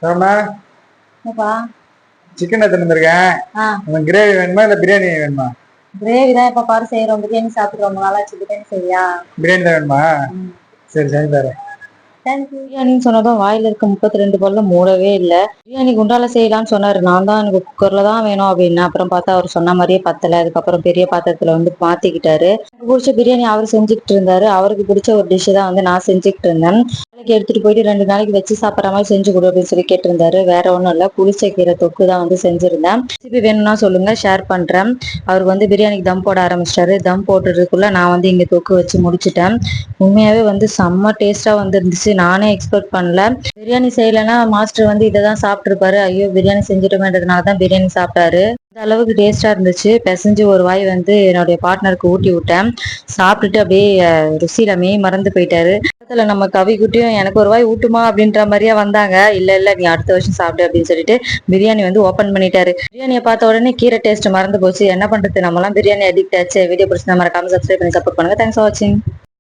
ராமா என்னப்பா? சிக்கன் எடுத்துட்டு வந்திருக்கேன். ஆ, உனக்கு கிரேவி வேணுமா இல்ல பிரியாணி வேணுமா? கிரேவி தான் எப்ப பாரு செய்யறோம். பிரியாணி சாப்பிட்டு ரொம்ப நாளாச்சு. பிரியாணி செய்யா? பிரியாணி தான் வேணுமா? ம். சரி செஞ்சு தரேன். பிரியாணின்னு சொன்னதும் வாயில இருக்க 32 பல்ல மூடவே இல்ல. பிரியாணி குண்டால செய்யலாம்னு சொன்னாரு. நான் தான் எனக்கு குக்கர்ல தான் வேணும் அப்படின்னு. அப்புறம் பார்த்தா அவர் சொன்ன மாதிரியே பத்தல. அதுக்கப்புறம் பெரிய பாத்திரத்துல வந்து மாத்திக்கிட்டாரு. எனக்கு பிடிச்ச பிரியாணி அவர் செஞ்சுக்கிட்டு இருந்தாரு. அவருக்கு பிடிச்ச ஒரு டிஷ் தான் வந்து நான் செஞ்சுக்கிட்டு இருந்தேன். நாளைக்கு எடுத்துட்டு போயிட்டு 2 நாளைக்கு வச்சு சாப்பிட்ற மாதிரி செஞ்சு கொடு அப்படின்னு சொல்லி கேட்டிருந்தாரு. வேற ஒண்ணும் இல்ல, புளிச்ச கீரை தொக்கு தான் வந்து செஞ்சிருந்தேன். ரெசிபி வேணும்னா சொல்லுங்க, ஷேர் பண்றேன். அவருக்கு வந்து பிரியாணிக்கு தம் போட ஆரம்பிச்சிட்டாரு. தம் போட்டுறதுக்குள்ள நான் வந்து இங்க தொக்கு வச்சு முடிச்சிட்டேன். உண்மையாவே வந்து செம்ம டேஸ்டா வந்து இருந்துச்சு. நானே எக்ஸ்பெக்ட் பண்ணல. பிரியாணி செய்யலைன்னா மாஸ்டர் வந்து இதை தான் சாப்பிட்டுருப்பாரு. ஐயோ பிரியாணி செஞ்சுட்டோமேன்றதுனால தான் பிரியாணி சாப்பிட்டாரு. இந்த அளவுக்கு டேஸ்டா இருந்துச்சு. பிசைஞ்சு ஒரு வாய் வந்து என்னுடைய பார்ட்னருக்கு ஊட்டி விட்டேன். சாப்பிட்டுட்டு அப்படியே ருசியில மறந்து போயிட்டாரு. பக்கத்துல நம்ம கவி குட்டியும் எனக்கு ஒரு வாய் ஊட்டுமா அப்படின்ற மாதிரியே வந்தாங்க. இல்ல இல்ல, நீ அடுத்த வருஷம் சாப்பிடு அப்படின்னு சொல்லிட்டு பிரியாணி வந்து ஓபன் பண்ணிட்டாரு. பிரியாணியை பார்த்த உடனே கீரை டேஸ்ட் மறந்து போச்சு. என்ன பண்றது, நம்மலாம் பிரியாணி அடிக்ட் ஆச்சு. வீடியோ பிடிச்சா மறக்காம சப்ஸ்கிரைப் பண்ணி சப்போர்ட் பண்ணுங்க. தேங்க்ஸ் ஃபார் வாட்சிங்.